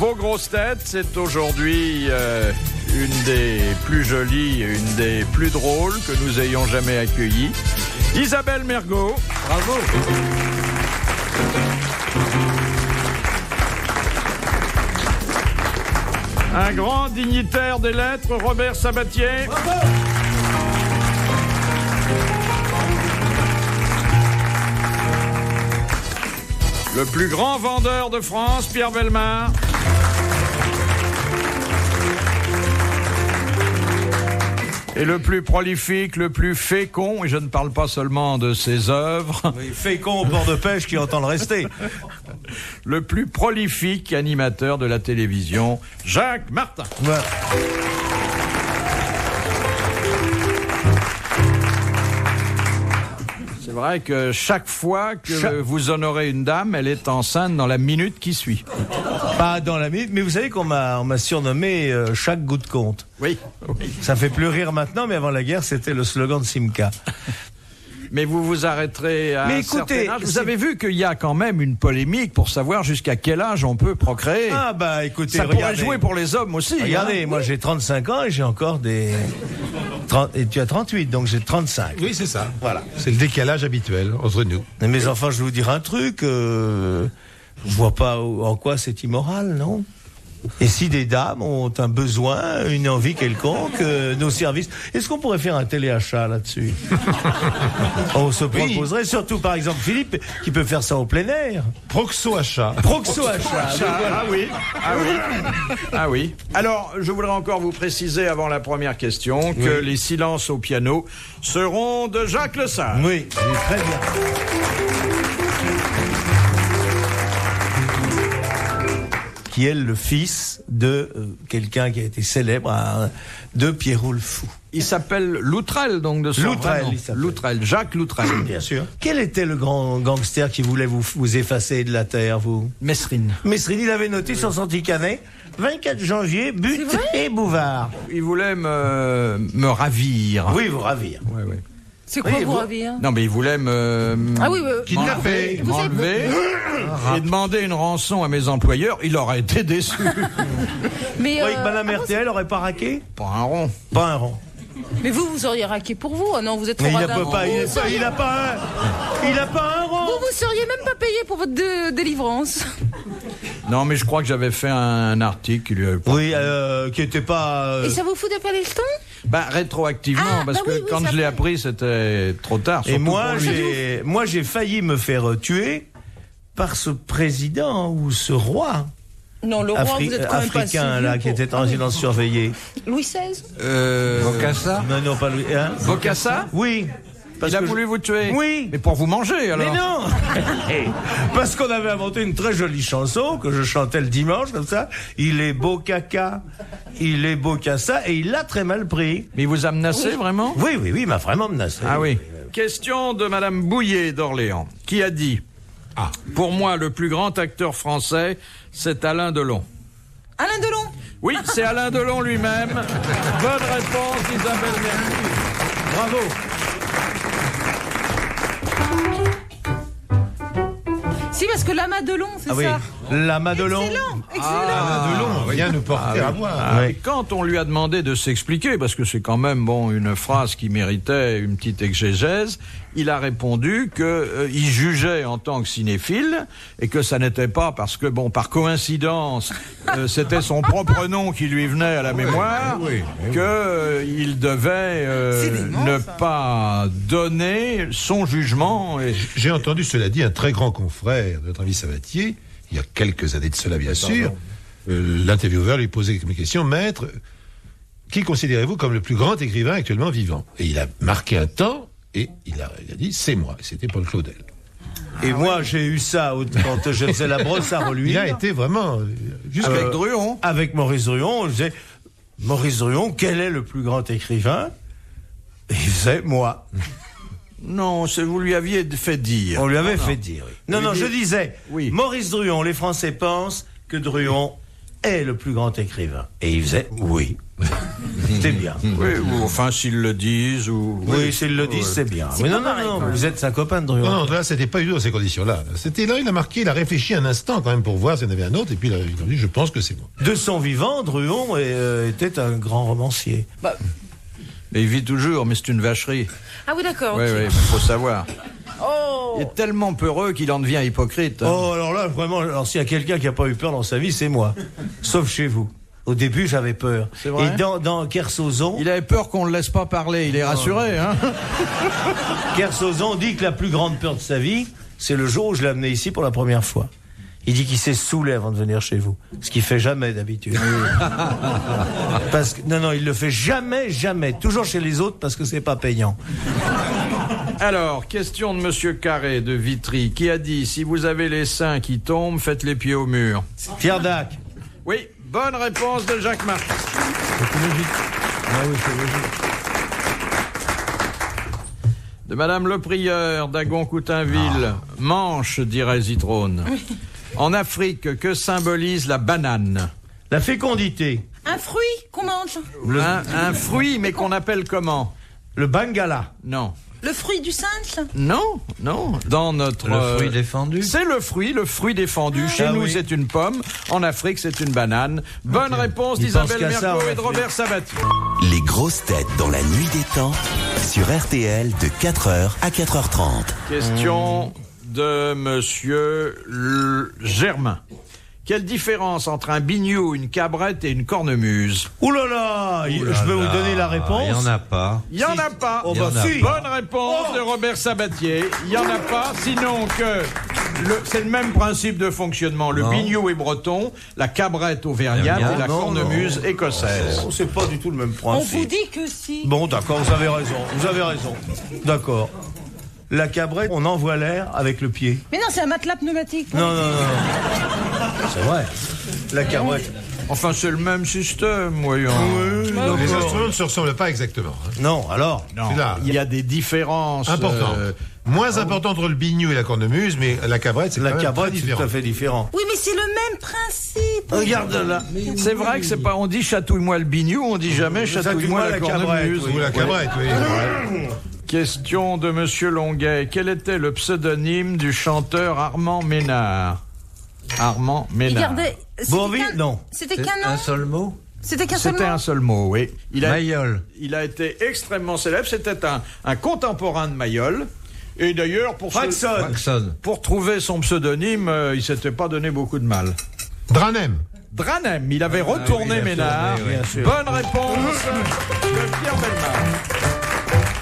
vos grosses têtes, c'est aujourd'hui une des plus jolies, une des plus drôles que nous ayons jamais accueillies. Isabelle Mergo. Bravo. Un grand dignitaire des lettres, Robert Sabatier. Bravo. Le plus grand vendeur de France, Pierre Bellemare. Et le plus prolifique, le plus fécond, et je ne parle pas seulement de ses œuvres. Oui, fécond au port de pêche qui entend le rester. Le plus prolifique animateur de la télévision, Jacques Martin. Ouais. C'est vrai que chaque fois que vous honorez une dame, elle est enceinte dans la minute qui suit. Pas dans la minute, mais vous savez qu'on m'a surnommé chaque goutte compte. Oui. Ça fait plus rire maintenant, mais avant la guerre, c'était le slogan de Simca. Mais vous vous arrêterez à mais un écoutez, certain âge. Vous avez vu qu'il y a quand même une polémique pour savoir jusqu'à quel âge on peut procréer. Ah bah écoutez, ça pourrait regardez. jouer pour les hommes aussi. Regardez, moi j'ai 35 ans et j'ai encore des... Et tu as 38, donc j'ai 35. Oui, c'est ça. Voilà. C'est le décalage habituel entre nous. Mais mes enfants, je vais vous dire un truc. Je vois pas en quoi c'est immoral, non? Et si des dames ont un besoin, une envie quelconque, nos services... Est-ce qu'on pourrait faire un téléachat là-dessus? On se proposerait, surtout par exemple Philippe, qui peut faire ça au plein air. Proxo achat. Proxo achat. Ah oui, ah oui, ah oui. Alors, je voudrais encore vous préciser avant la première question que les silences au piano seront de Jacques Le Sage. Oui, très bien. Qui est le fils de quelqu'un qui a été célèbre, de Pierrot le Fou. Il s'appelle Loutrel, donc de son Loutrel, vrai nom. il s'appelle. Loutrel, Jacques Loutrel. Bien sûr. Quel était le grand gangster qui voulait vous effacer de la terre, vous? Mesrine. Mesrine, il avait noté sur son petit canet 24 janvier, but et Bouvard. Il voulait me ravir. Oui, vous ravir. Ouais, ouais. C'est quoi Oui, vous vous- ravir? Non, mais il voulait Ah oui, Kidnapper. m'enlever et demander une rançon à mes employeurs. Il aurait été déçu. mais, Vous croyez que Madame RTL aurait pas raqué? Pas un rond. Pas un rond. mais vous auriez raqué pour vous. Ah non, vous êtes trop Mais il radin. n'a pas, il a pas un rond. Vous seriez même pas payé pour votre délivrance. Non, mais je crois que j'avais fait un article qui lui avait pas... Oui, qui était pas... Et ça vous foutait pas les jetons? Bah, rétroactivement, Ah, parce bah que oui, oui, quand ça je l'ai fait. appris, c'était trop tard. Et surtout moi, pour lui. j'ai failli me faire tuer par ce président ou ce roi Non, le roi, vous êtes quand même pas africain si là vieux qui pour- était en résidence surveillée. Louis XVI? Bocassa Non, pas lui. Hein? Bocassa Oui. Parce Il a que voulu vous tuer. Oui. Mais pour vous manger, alors. Mais non. Parce qu'on avait inventé une très jolie chanson que je chantais le dimanche comme ça. Il est beau caca, il est beau cassa, et il l'a très mal pris. Mais il vous a menacé, vraiment? Oui, il m'a vraiment menacé. Ah oui. Question de Madame Bouillet d'Orléans, qui a dit pour moi, le plus grand acteur français, c'est Alain Delon. Alain Delon? Oui, c'est Alain Delon lui-même. Bonne réponse, Isabelle Mergo. Bravo. Si, parce que Lama Delon, c'est Ah oui. ça. La Madelon. Excellent, excellent. Alain Delon, rien nous porter à moi. Oui. Et quand on lui a demandé de s'expliquer, parce que c'est quand même une phrase qui méritait une petite exégèse, il a répondu que il jugeait en tant que cinéphile et que ça n'était pas parce que par coïncidence c'était son propre nom qui lui venait à la mémoire que il devait ne pas donner son jugement. Et... J'ai entendu, cela dit, un très grand confrère de notre ami Sabatier, il y a quelques années de cela, bien sûr. L'intervieweur lui posait une question. Maître, qui considérez-vous comme le plus grand écrivain actuellement vivant? Et il a marqué un temps et il a dit, c'est moi. Et c'était Paul Claudel. Et moi, j'ai eu ça quand je faisais la brosse à reluire. Il a été vraiment... Avec Druon. Avec Maurice Druon, je disais, Maurice Druon, quel est le plus grand écrivain? Et il disait, moi. Non, vous lui aviez fait dire. On lui avait fait dire. Oui. Non, je disais, Oui. Maurice Druon, les Français pensent que Druon est le plus grand écrivain. Et il faisait, oui. C'est bien. Oui, ou enfin s'ils le disent, ou... Oui, s'ils le disent, c'est bien. C'est Mais pas non, pareil, non, quoi. vous êtes un copain de Druon. Non, là, c'était pas du tout dans ces conditions-là. C'était là, il a marqué, il a réfléchi un instant quand même pour voir s'il y en avait un autre, et puis il a dit, je pense que c'est moi. De son vivant, Druon était un grand romancier. Mais il vit toujours, mais c'est une vacherie. Ah oui, d'accord. Oui, ok. oui, il faut savoir. Oh. Il est tellement peureux qu'il en devient hypocrite. Hein. Oh, alors là, vraiment, alors s'il y a quelqu'un qui n'a pas eu peur dans sa vie, c'est moi. Sauf chez vous. Au début, j'avais peur. C'est vrai. Et dans Kersozon, Il avait peur qu'on ne le laisse pas parler, il est rassuré. Hein. Kersozon dit que la plus grande peur de sa vie, c'est le jour où je l'ai amené ici pour la première fois. Il dit qu'il s'est saoulé avant de venir chez vous. Ce qu'il fait jamais d'habitude. Parce que, non, il le fait jamais. Toujours chez les autres parce que c'est pas payant. Alors, question de Monsieur Carré de Vitry, qui a dit, si vous avez les seins qui tombent, faites les pieds au mur. Pierre Dac. Oui, bonne réponse de Jacques Martin. C'est logique. Ah oui, c'est logique. De Madame Le Prieur d'Agon-Coutainville, Manche, dirait Zitrone. En Afrique, que symbolise la banane? La fécondité. Un fruit qu'on mange. Un fruit, mais qu'on appelle comment? Le Bangala. Non. Le fruit du singe. Non. Dans notre... Le fruit défendu. C'est le fruit défendu. Chez nous, oui. c'est une pomme. En Afrique, c'est une banane. Bonne réponse Il pense d'Isabelle qu'à ça, Mergo en et de Robert Sabatier. Les grosses têtes dans la nuit des temps sur RTL de 4h à 4h30. Question de Monsieur Germain. Quelle différence entre un bignou, une cabrette et une cornemuse? Ouh là là, je peux vous donner la réponse. Il n'y en a pas. Il n'y en a pas. Oh bah si. Bonne réponse de Robert Sabatier. Il n'y en a pas, sinon que c'est le même principe de fonctionnement. Le bignou est breton, la cabrette auvergnate et la Non, cornemuse écossaise. Oh, c'est pas du tout le même On principe. vous dit que si. Bon, d'accord, vous avez raison. D'accord. La cabrette, on envoie l'air avec le pied. Mais non, c'est un matelas pneumatique. Non. C'est vrai. La cabrette. Enfin, c'est le même système, voyons. Les instruments ne se ressemblent pas exactement. Hein. Non, alors. Non, C'est là. il y a des différences. Important. Moins important entre le bignou et la cornemuse, mais la cabrette, c'est La quand même cabrette, très c'est différent. tout à fait différent. Oui, mais c'est le même principe. Regarde là. C'est vrai que c'est pas. On dit chatouille-moi le bignou, on dit jamais chatouille-moi la cornemuse. cabrette, Ou la cabrette, oui. Question de Monsieur Longuet. Quel était le pseudonyme du chanteur Armand Ménard? Armand Il Ménard. gardait. Bourville, non. C'était C'est qu'un un nom. seul mot. C'était qu'un seul C'était nom. un seul mot, oui. Mayol. Il a été extrêmement célèbre. C'était un contemporain de Mayol. Et d'ailleurs, Fraxon. pour trouver son pseudonyme, il s'était pas donné beaucoup de mal. Dranem. Dranem, il avait retourné il a Ménard. tourné, oui. Bien sûr. Bonne réponse de Pierre Bellemare.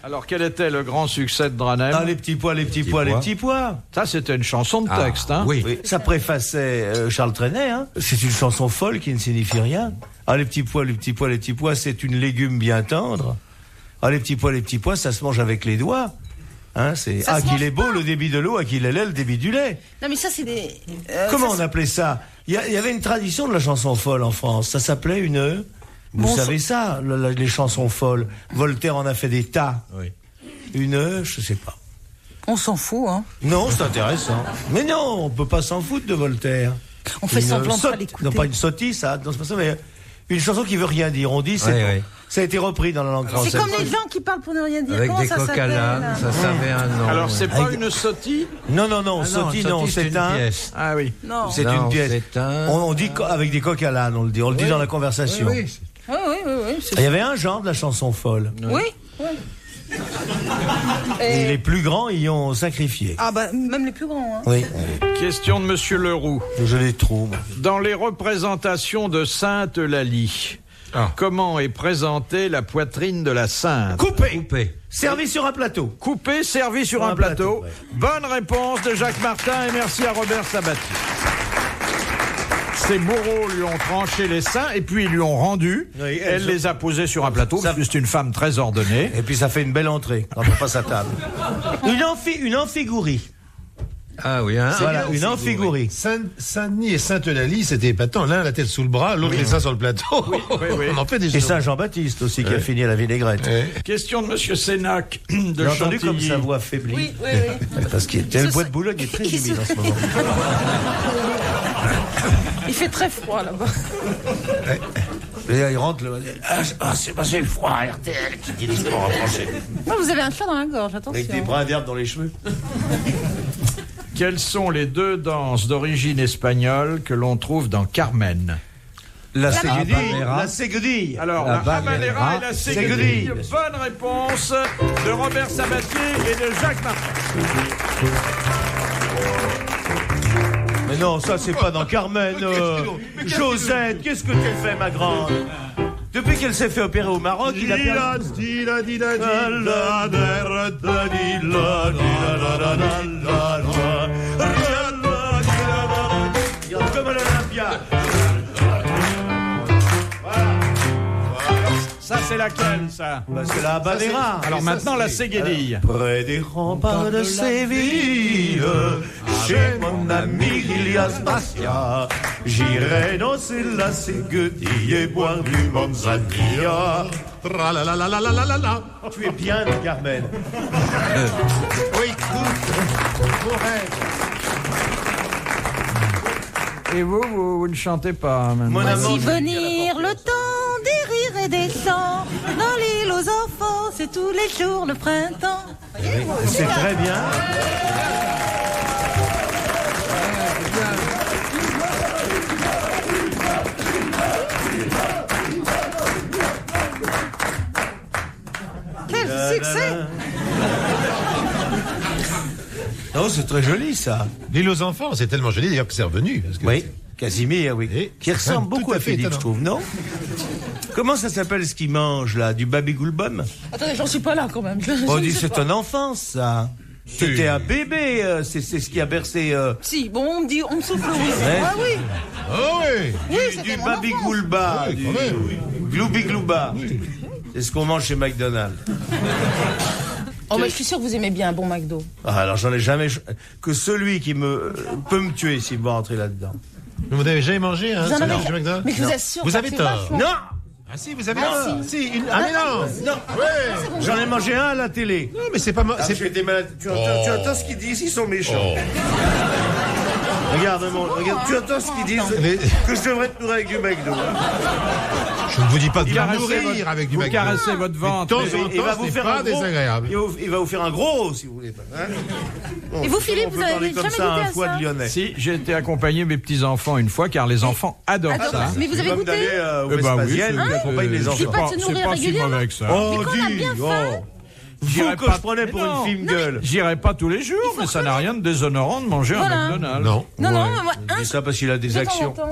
Alors, quel était le grand succès de Dranem? Ah, les petits pois. Ça, c'était une chanson de texte. Hein. Oui. Oui, ça préfaçait Charles Trenet. Hein. C'est une chanson folle qui ne signifie rien. Ah, les petits pois, c'est une légume bien tendre. Ah, les petits pois, ça se mange avec les doigts. Hein, c'est Ça se qu'il mange est beau pas. le débit de l'eau, qu'il est laid le débit du lait. Non, mais ça, c'est des. Comment ça, on appelait ça? Il y avait une tradition de la chanson folle en France. Ça s'appelait une. Vous Bon, savez ça, les chansons folles. Voltaire en a fait des tas. Oui. Une, je sais pas. On s'en fout, hein. Non, c'est intéressant. Mais non, on peut pas s'en foutre de Voltaire. On fait Une semblant de pas sotte- l'écouter. Non, pas une sottise, ça. Non, c'est pas ça, mais une chanson qui veut rien dire. On dit, Oui. ça a été repris dans la langue française. C'est comme les gens qui parlent pour ne rien dire. Avec Comment des ça coq à l'âne, s'appelle? ça savait un nom. Alors, c'est pas Avec- une sottise? Non, Ah non, sottise, non, sottise, c'est un. pièce. Ah oui. Non. C'est Non, une pièce. c'est un- On dit avec des coqs à l'âne, on le dit. On le dit dans la conversation. Oui. Oui. Il y avait un genre de la chanson folle. Oui. Et les plus grands y ont sacrifié. Ah bah même les plus grands. Hein. Oui, Question de Monsieur Leroux. je les trouve. Dans les représentations de Sainte-Eulalie, comment est présentée la poitrine de la Sainte? Coupé. Servi sur un plateau. Coupé, servi sur un plateau. ouais. Bonne réponse de Jacques Martin et merci à Robert Sabatier. Ses bourreaux lui ont tranché les seins et puis ils lui ont rendu. Oui, elle les a posés sur un plateau Ça- parce que c'est une femme très ordonnée. Et puis ça fait une belle entrée quand on passe à table. Une amphigourie. Ah oui, hein. Voilà, une amphigourie. Saint-Denis et Sainte-Eulalie, c'était épatant. L'un la tête sous le bras, l'autre les seins sur le plateau. oui. On en fait des Et choses. Saint Jean-Baptiste aussi qui a fini à la vinaigrette. Question de Monsieur Sénac de J'ai entendu comme Chantilly. sa voix faiblit. Oui. Parce que le bois de Boulogne est très humide en ce moment. Il fait très froid là-bas. Et là, il rentre, c'est passé le froid à RTL qui dit les sports en français. Oh, vous avez un chat dans la gorge, attention. Avec des brins d'herbe dans les cheveux. Quelles sont les deux danses d'origine espagnole que l'on trouve dans Carmen? La Seguedille. Seguedille. Alors, La la habanera et la Seguedille. seguedille. Bonne réponse de Robert Sabatier et de Jacques Martin. Mais non, ça c'est pas dans Carmen. Josette, qu'est-ce que t'as fait, ma grande? Depuis qu'elle s'est fait opérer au Maroc, il a perdu... Comme à l'Olympia. Ça, c'est laquelle, ça? Bah, c'est la habanera. Alors maintenant, la seguedille. Près des remparts de Séville, chez mon ami Ilias Bastia, j'irai danser la seguedille et boire du manzanilla. Tu es bien, Carmen. Oui, mon rêve. Et vous ne chantez pas, maintenant. Mon amour, Voici venir le temps des rires et des chants. Dans l'île aux enfants, c'est tous les jours le printemps. c'est très bien. Quel succès! Non, c'est très joli, ça. L'île aux enfants, c'est tellement joli d'ailleurs que c'est revenu. Parce que Oui, Casimir, oui. Et Qui ressemble tout beaucoup à à fait Philippe, étonnant. je trouve, non? Comment ça s'appelle ce qu'il mange, là? Du babigoulbum? Attendez, j'en suis pas là quand même. On dit c'est un enfant, ça. C'était un bébé, c'est ce qui a bercé Si, bon, on me souffle oui. Ouais. Ah oui, Oh oui. oui, du c'était mon babigoulba, Oui, du quand même. gloubi-glouba. C'est ce qu'on mange chez McDonald's. Oh, mais je suis sûr que vous aimez bien un bon McDo. Ah, alors j'en ai jamais... Que celui qui peut me tuer s'il va rentrer là-dedans. Mais vous n'avez jamais mangé, hein, Vous en celui avez- du McDonald's? Mais je vous assure, Vous ça avez fait tort. vachement- Non. Ah si, vous avez Ah, si, Ah mais non. Non. Ouais. J'en ai mangé un à la télé. Non, mais c'est pas moi. C'est des malades. Tu entends ce qu'ils disent, ils sont méchants. Regarde, tu entends ce qu'ils disent Mais- que je devrais te nourrir avec du McDo. Je ne vous dis pas de vous Caressez nourrir votre- avec du vous McDo. caressez votre De ventre. temps en Il va temps, vous c'est faire pas un gros. désagréable. Il va vous faire un gros, si vous voulez. Hein. Bon, Et vous, on Philippe, peut vous avez parler jamais comme ça à goûté un à foie ça de Lyonnais. Si, j'ai été accompagner mes petits-enfants une fois, car les enfants adorent Adore ça. ça. Mais vous avez Comme goûté d'aller au Eh ben oui, Vespasienne, c'est- qui accompagne les c'est enfants. pas de se c'est nourrir pas si régulièrement. mauvais que ça. Oh, Mais quand on a bien faim- Vous J'irai que pas- je prenais pour Mais non. une fine gueule. J'irai pas tous les jours, mais ça n'a rien de déshonorant de manger Voilà. un McDonald's. Non. Non, non, Ouais. mais moi, Je dis ça parce qu'il a des de temps en actions. temps.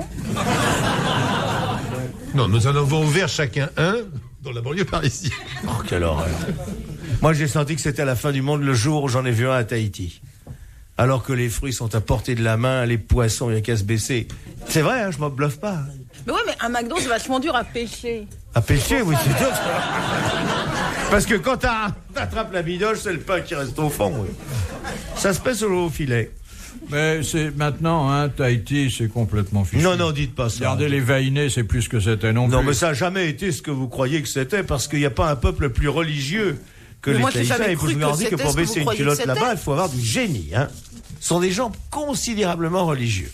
Non, nous en avons ouvert chacun un dans la banlieue parisienne. Oh, quelle horreur. Moi, j'ai senti que c'était la fin du monde le jour où j'en ai vu un à Tahiti. Alors que les fruits sont à portée de la main, les poissons, il n'y a qu'à se baisser. C'est vrai, hein, je m'en bluffe pas. Mais ouais, mais un McDo, c'est vachement dur à pêcher. À pêcher, oui, c'est dur. Parce que quand t'attrapes la bidoche, c'est le pain qui reste au fond. Oui. Ça se pèse au filet. Mais c'est maintenant, hein, Tahiti, c'est complètement fichu. Non, non, dites pas ça. Regardez les Vainés, c'est plus ce que c'était non plus. Non, mais ça n'a jamais été ce que vous croyez que c'était, parce qu'il n'y a pas un peuple plus religieux que Mais les moi, j'ai Tahitiens. jamais Et puis cru je me que dis que c'était pour ce que baisser vous une croyez que culotte c'était. là-bas, il faut avoir du génie. Hein. Ce sont des gens considérablement religieux.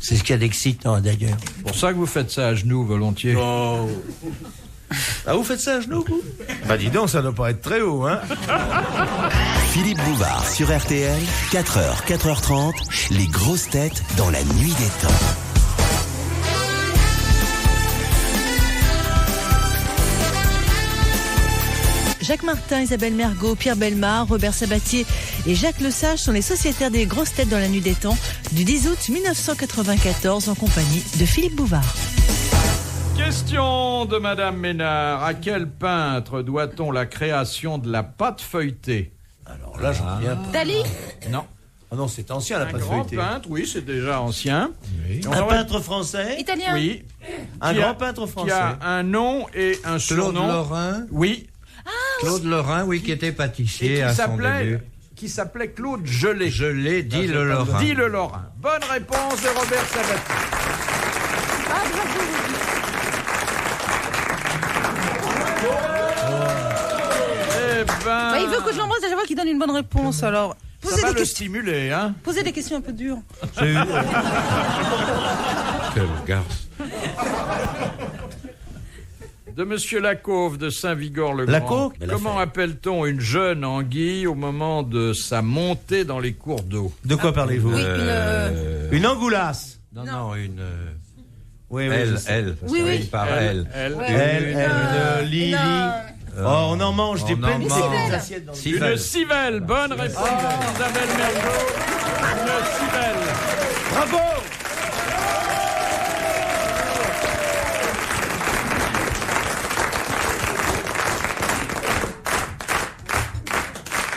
C'est ce qu'il y a d'excitant, d'ailleurs. C'est pour ça que vous faites ça à genoux, volontiers. Oh. Ah, vous faites ça à genoux, vous? Bah dis donc, ça doit pas être très haut, hein. Philippe Bouvard sur RTL, 4h, 4h30, les grosses têtes dans la nuit des temps. Jacques Martin, Isabelle Mergot, Pierre Bellemare, Robert Sabatier et Jacques Lesage sont les sociétaires des grosses têtes dans la nuit des temps du 10 août 1994 en compagnie de Philippe Bouvard. Question de Madame Ménard. À quel peintre doit-on la création de la pâte feuilletée? Alors là, j'en reviens pas. Dali? Non. Ah non, c'est ancien, la Un pâte grand feuilletée. peintre, oui, c'est déjà ancien. Oui. On Un aurait- peintre français? Italien? Oui. Un Qui grand a- peintre Qui français. a un nom et un Claude surnom. Lorrain. Oui. Claude Lorrain, oui, qui était Et pâtissier qui à son s'appelait, début. Claude Gelé. Je l'ai dit, le Lorrain. Dit le Lorrain. Bonne réponse de Robert Sabatier. Ah, bravo. Eh ben, Bah, il veut que je l'embrasse à chaque fois qu'il donne une bonne réponse, alors. ça Posez va des, le questions, stimuler, hein. posez des questions un peu dures. Quel garce. De Monsieur Lacauve de Saint-Vigor-le-Grand. Lacauve ? Comment appelle-t-on une jeune anguille au moment de sa montée dans les cours d'eau ? De quoi parlez-vous? Une angoulasse. Non, une... Oui, Elle, je sais. elle. Oui, oui. Par elle. Elle, Lily. Oh, on en mange des on en pleines mange. assiettes dans le... Civelle. Une civelle. Bonne réponse d'Isabelle Mergo. Une civelle. Bravo!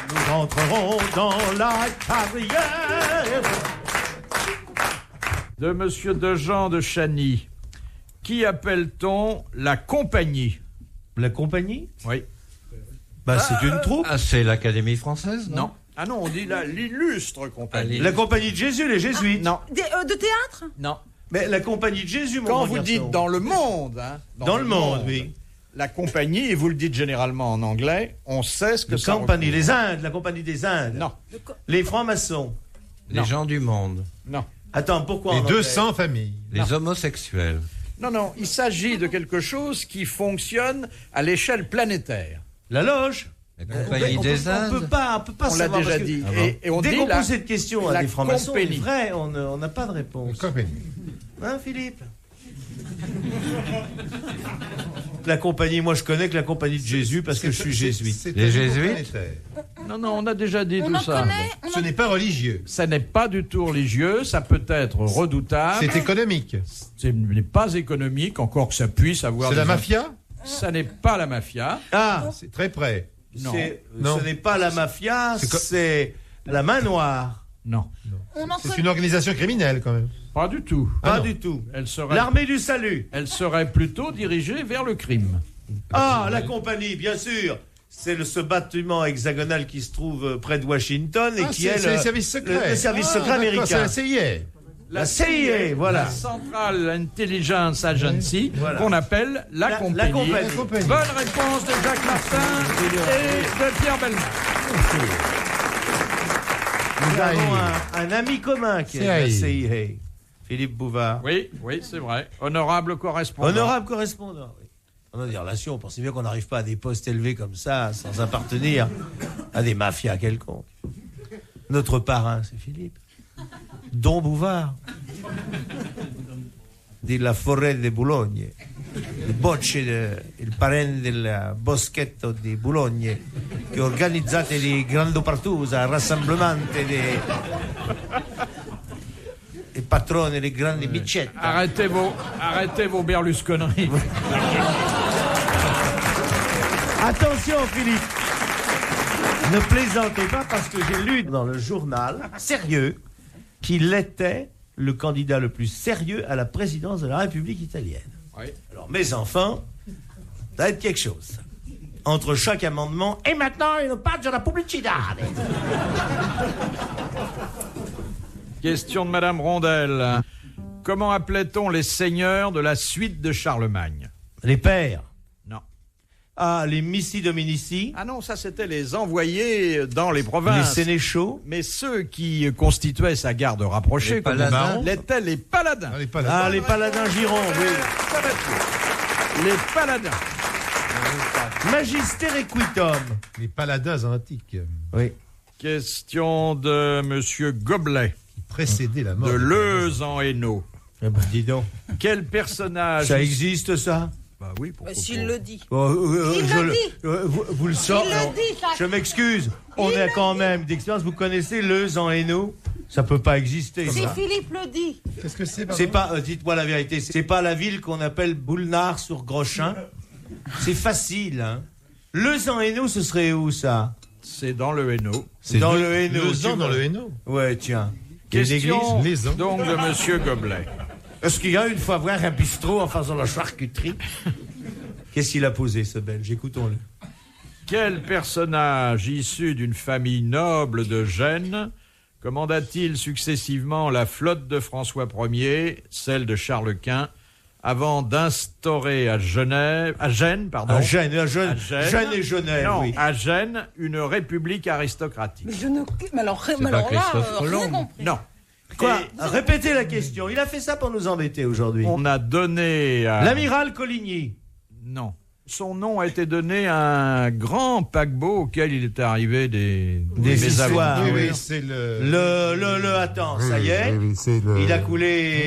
Nous rentrerons dans la carrière. De Monsieur Dejean de Chagny. Qui appelle-t-on la compagnie ? La compagnie? Oui. Bah, c'est une troupe. Ah, c'est l'Académie française, non? Non. Ah non, on dit l'illustre compagnie. La compagnie de Jésus, les jésuites. Non, De théâtre? non. Mais la compagnie de Jésus, mon Quand grand vous garçon. dites dans le monde, hein, Dans le monde, oui. la compagnie, et vous le dites généralement en anglais, on sait ce que La ça compagnie, recouvre. les Indes, la compagnie des Indes. Non, Les francs-maçons. Les Non. gens du monde. non. Attends, pourquoi Les en anglais? 200 familles. Les homosexuels. Non, il s'agit de quelque chose qui fonctionne à l'échelle planétaire. La loge. La compagnie des On peut Indes. pas On l'a savoir. déjà parce que dit. Ah bon Et on dès dit qu'on la- pose cette question à la des francs-maçons, compagnie. vrai, on n'a pas de réponse. Compagnie. Hein, Philippe? La compagnie, moi je connais que la compagnie de Jésus parce que je suis jésuite. C'est Les un jésuites niveau planétaire. Non, on a déjà dit On tout en ça. connaît? Ce n'est pas religieux. Ça n'est pas du tout religieux, ça peut être redoutable. C'est économique. Ce n'est pas économique, encore que ça puisse avoir. C'est la des- mafia. Ça n'est pas la mafia. Ah, C'est très près. Non. Non. ce n'est pas la mafia, C'est c'est la main noire. Non, C'est une organisation criminelle quand même. pas du tout. Pas non. du tout. Elle serait, L'armée du salut. elle serait plutôt dirigée vers le crime. Ah, la compagnie, bien sûr. C'est ce bâtiment hexagonal qui se trouve près de Washington et Ah, qui est c'est les services secrets. le service Ah, secret d'accord, américain. C'est la CIA. La CIA, voilà. La Central Intelligence Agency, Voilà. qu'on appelle la La compagnie. compagnie. La compagnie. Bonne réponse de Jacques Martin et de Pierre Bellemare. Nous avons un ami commun qui est la CIA. CIA. Philippe Bouvard. Oui, c'est vrai. Honorable correspondant. Honorable correspondant. Oui. On a des relations, pensez bien qu'on n'arrive pas à des postes élevés comme ça sans appartenir à des mafias quelconques. Notre parrain, c'est Philippe. Don Bouvard. De la forêt de Boulogne. Il parrain del boschetto di Boulogne che organizzate le grandi partusa, rassemblemento e patrone le grandi bicette. Arrêtez vos berlusconneries. Attention Philippe, ne plaisantez pas parce que j'ai lu dans le journal sérieux qu'il était le candidat le plus sérieux à la présidence de la République italienne. Oui. Alors mes enfants, ça va être quelque chose. Entre chaque amendement, et maintenant une page de la publicité. Question de Madame Rondel. Comment appelait-on les seigneurs de la suite de Charlemagne? Les pères. Non. Ah, les missi dominici, Ah non, ça c'était les envoyés dans les les provinces. sénéchaux. Mais ceux qui constituaient sa garde rapprochée, Les comme paladins. l'étaient les paladins. Ah, les pas Ah, les paladins Giron, oui. Ça va être les paladins. Magister equitum. Les paladins antiques Oui. Question de Monsieur Goblet qui précédaient la mort. de Leuze en Hainaut. Eh ben, dis donc. Quel personnage Ça existe, ça? Bah oui, pourquoi S'il pas. le dit. Il le dit. Vous le sortez. Il le dit, ça. Je m'excuse. On Il a le quand même d'expérience. Vous connaissez Leuze en Hainaut? Ça peut pas exister. Si ça. Philippe le dit. Qu'est-ce que c'est? C'est pas. Dites-moi la vérité. C'est pas la ville qu'on appelle Boulnard-sur-Grochin. C'est facile. Hein. Leuze en Hainaut, ce serait où ça? C'est dans le Hainaut. C'est dans le Hainaut. Deux ans dans le Hainaut. Ouais, tiens. Il y a une Question église, les ans. donc de Monsieur Goblet. Est-ce qu'il y a une fois voir un bistrot en faisant la charcuterie? Qu'est-ce qu'il a posé, ce Belge? Écoutons-le. Quel personnage issu d'une famille noble de Gênes commanda-t-il successivement la flotte de François Ier, celle de Charles Quint, avant d'instaurer à Gênes, À Gênes et Genève, non, oui. à Gênes, une république aristocratique? Mais je ne. Mais alors pas là, Christophe rien Colomb. compris. Non. Quoi? Répétez la question. Il a fait ça pour nous embêter aujourd'hui. On a donné à... L'amiral Coligny. Non. Son nom a été donné à un grand paquebot auquel il est arrivé des histoires. Oui, c'est Attends, ça y est. Il a coulé,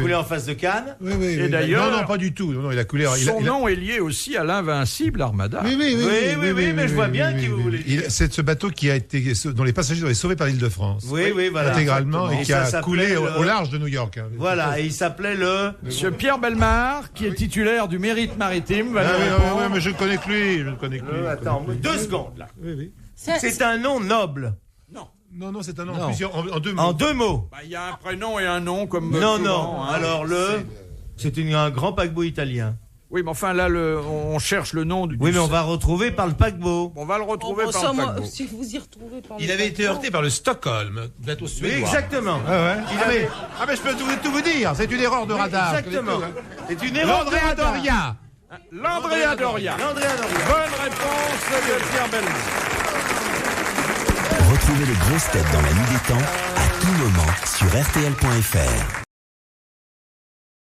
coulé en face de Cannes. Et d'ailleurs, non, pas du tout. Non, il a coulé. Son nom est lié aussi à l'invincible Armada. Oui, mais je vois bien qui vous voulez dire. C'est ce bateau dont les passagers ont été sauvés par l'Île-de-France. Oui, voilà. Intégralement, et qui a coulé au large de New York. Voilà, et il s'appelait le... Monsieur Pierre Bellemare, qui est titulaire du mérite maritime, va nous Oui, répondre. mais je ne connais que lui. Attends, 2 secondes, là. Oui. C'est un nom noble. Non, c'est un nom en 2 mots. En 2 mots. Il y a un prénom et un nom comme Non, souvent, hein. Alors c'est un grand paquebot italien. Oui, mais enfin là, on cherche le nom du... Oui, mais on va retrouver par le paquebot. On va le retrouver par le paquebot. Si vous y retrouvez par Il avait été heurté par le Stockholm, bateau Oui, suédois. exactement. Mais je peux tout vous dire, c'est une erreur de radar. Exactement. C'est une erreur de L'Andrea radar. Doria. L'Andrea Doria. Bonne réponse de Pierre Bellemare. Retrouvez les grosses têtes dans la nuit des temps à tout moment sur RTL.fr.